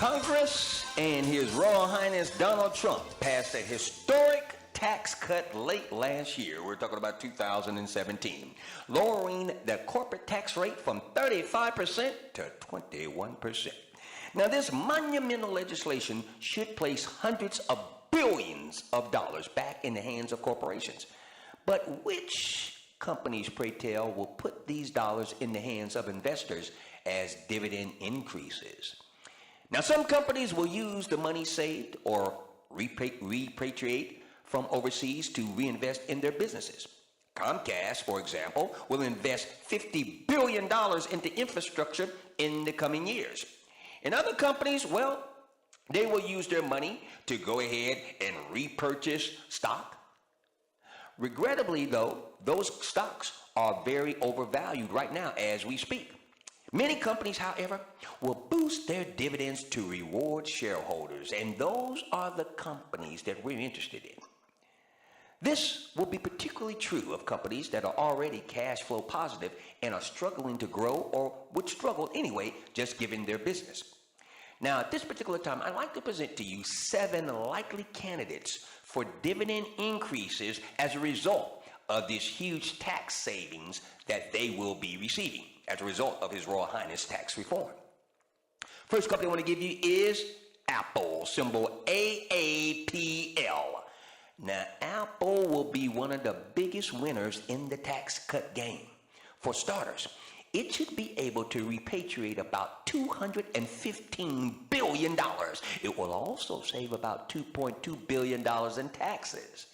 Congress and His Royal Highness Donald Trump passed a historic tax cut late last year. We're talking about 2017, lowering the corporate tax rate from 35% to 21%. Now, this monumental legislation should place hundreds of billions of dollars back in the hands of corporations. But which companies, pray tell, will put these dollars in the hands of investors as dividend increases? Now, some companies will use the money saved or repatriate from overseas to reinvest in their businesses. Comcast, for example, will invest $50 billion into infrastructure in the coming years. And other companies, well, they will use their money to go ahead and repurchase stock. Regrettably, though, those stocks are very overvalued right now as we speak. Many companies, however, will boost their dividends to reward shareholders, and those are the companies that we're interested in. This will be particularly true of companies that are already cash flow positive and are struggling to grow or would struggle anyway, just given their business. Now, at this particular time, I'd like to present to you 7 likely candidates for dividend increases as a result of this huge tax savings that they will be receiving as a result of His Royal Highness tax reform. First company I want to give you is Apple, symbol AAPL. Now, Apple will be one of the biggest winners in the tax cut game. For starters, it should be able to repatriate about $215 billion. It will also save about $2.2 billion in taxes.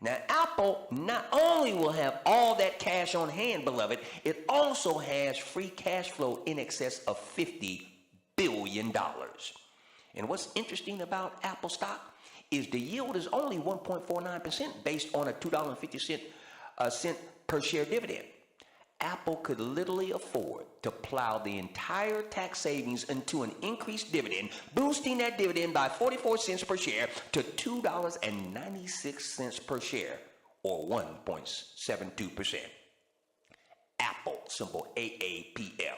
Now, Apple not only will have all that cash on hand, beloved, it also has free cash flow in excess of $50 billion. And what's interesting about Apple stock is the yield is only 1.49% based on a $2.50 per share dividend. Apple could literally afford to plow the entire tax savings into an increased dividend, boosting that dividend by 44 cents per share to $2.96 per share, or 1.72%. Apple, symbol AAPL.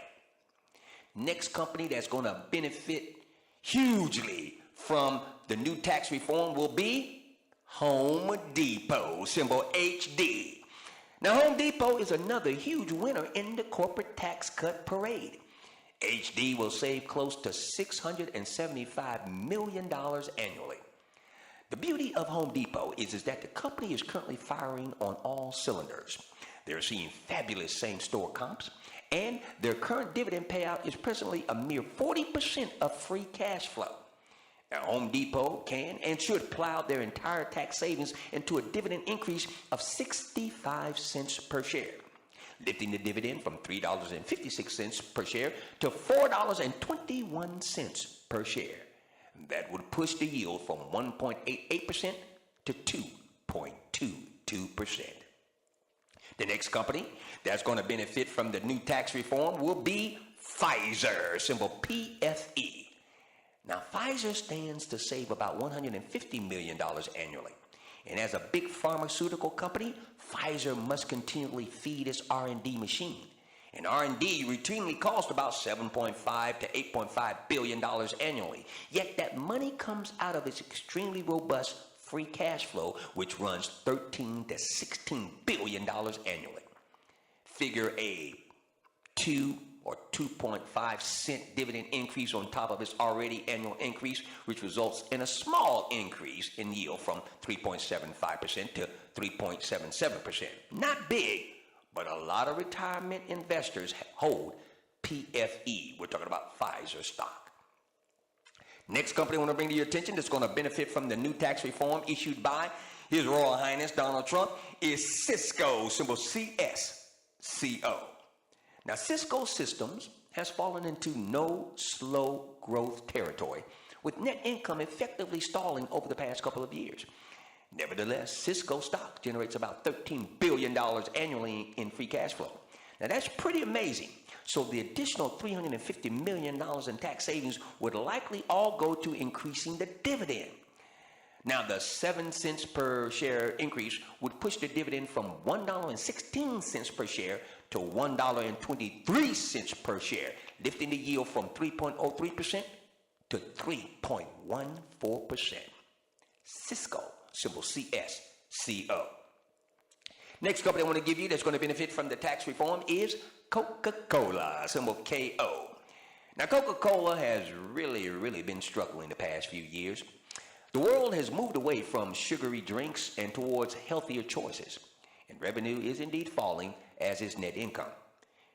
Next company that's going to benefit hugely from the new tax reform will be Home Depot, symbol HD. Now, Home Depot is another huge winner in the corporate tax cut parade. HD will save close to $675 million annually. The beauty of Home Depot is that the company is currently firing on all cylinders. They're seeing fabulous same-store comps, and their current dividend payout is presently a mere 40% of free cash flow. Now, Home Depot can and should plow their entire tax savings into a dividend increase of 65 cents per share, lifting the dividend from $3.56 per share to $4.21 per share. That would push the yield from 1.88% to 2.22%. The next company that's going to benefit from the new tax reform will be Pfizer, symbol PFE. Now, Pfizer stands to save about $150 million annually. And as a big pharmaceutical company, Pfizer must continually feed its R&D machine. And R&D routinely costs about $7.5 to $8.5 billion annually. Yet that money comes out of its extremely robust free cash flow, which runs $13 to $16 billion annually. Figure a 2.5 cent dividend increase on top of its already annual increase, which results in a small increase in yield from 3.75% to 3.77%. Not big, but a lot of retirement investors hold PFE. We're talking about Pfizer stock. Next company I want to bring to your attention that's going to benefit from the new tax reform issued by His Royal Highness Donald Trump is Cisco, symbol CSCO. Now, Cisco Systems has fallen into no slow growth territory, with net income effectively stalling over the past couple of years. Nevertheless, Cisco stock generates about $13 billion annually in free cash flow. Now, that's pretty amazing. So the additional $350 million in tax savings would likely all go to increasing the dividend. Now, the 7 cents per share increase would push the dividend from $1.16 per share to $1.23 per share, lifting the yield from 3.03% to 3.14%. Cisco, symbol CSCO. Next company I want to give you that's going to benefit from the tax reform is Coca-Cola, symbol KO. Now, Coca-Cola has really been struggling the past few years. The world has moved away from sugary drinks and towards healthier choices, and revenue is indeed falling, as is net income.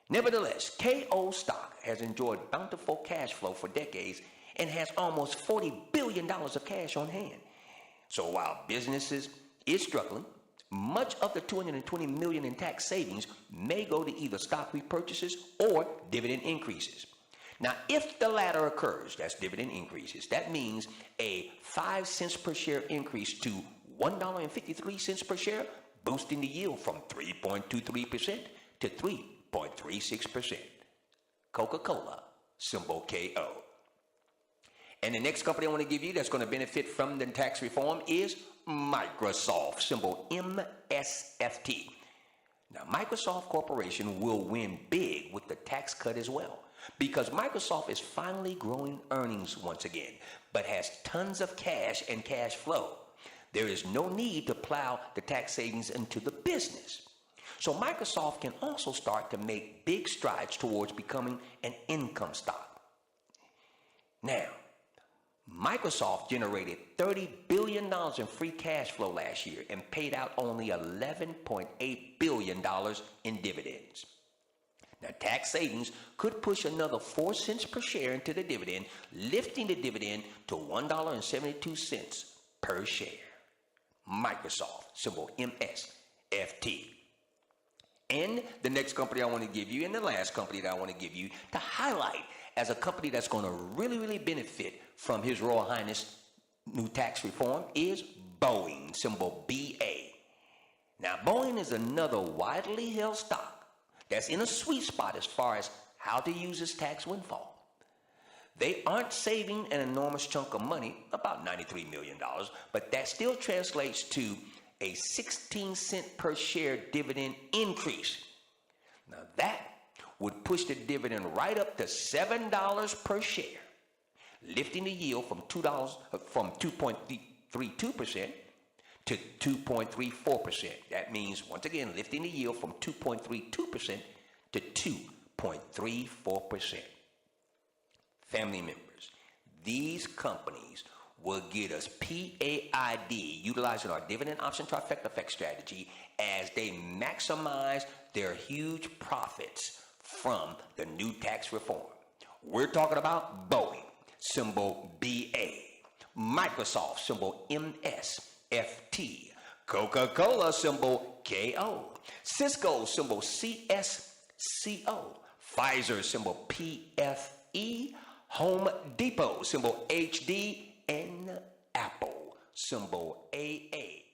Nevertheless, KO stock has enjoyed bountiful cash flow for decades and has almost $40 billion of cash on hand. So while businesses is struggling, much of the $220 million in tax savings may go to either stock repurchases or dividend increases. Now, if the latter occurs, that's dividend increases, that means a 5 cents per share increase to $1.53 per share, boosting the yield from 3.23% to 3.36%. Coca-Cola, symbol KO. And the next company I want to give you that's going to benefit from the tax reform is Microsoft, symbol MSFT. Now, Microsoft Corporation will win big with the tax cut as well, because Microsoft is finally growing earnings once again, but has tons of cash and cash flow. There is no need to plow the tax savings into the business. So Microsoft can also start to make big strides towards becoming an income stock. Now, Microsoft generated $30 billion in free cash flow last year and paid out only $11.8 billion in dividends. Now, tax savings could push another 4 cents per share into the dividend, lifting the dividend to $1.72 per share. Microsoft, symbol MSFT. And the next company I want to give you, and the last company that I want to give you to highlight as a company that's going to really benefit from His Royal Highness new tax reform is Boeing, symbol BA. Now, Boeing is another widely held stock that's in a sweet spot as far as how to use its tax windfall. They aren't saving an enormous chunk of money, about $93 million, but that still translates to a 16-cent per share dividend increase. Now, that would push the dividend right up to $7 per share, lifting the yield from from 2.32% to 2.34%. That means, once again, lifting the yield from 2.32% to 2.34%. Family members, these companies will get us P.A.I.D, utilizing our dividend option trifecta effect strategy, as they maximize their huge profits from the new tax reform. We're talking about Boeing, symbol BA, Microsoft, symbol MSFT, Coca-Cola, symbol KO, Cisco, symbol CSCO, Pfizer, symbol PFE, Home Depot, symbol HD, and Apple, symbol AA.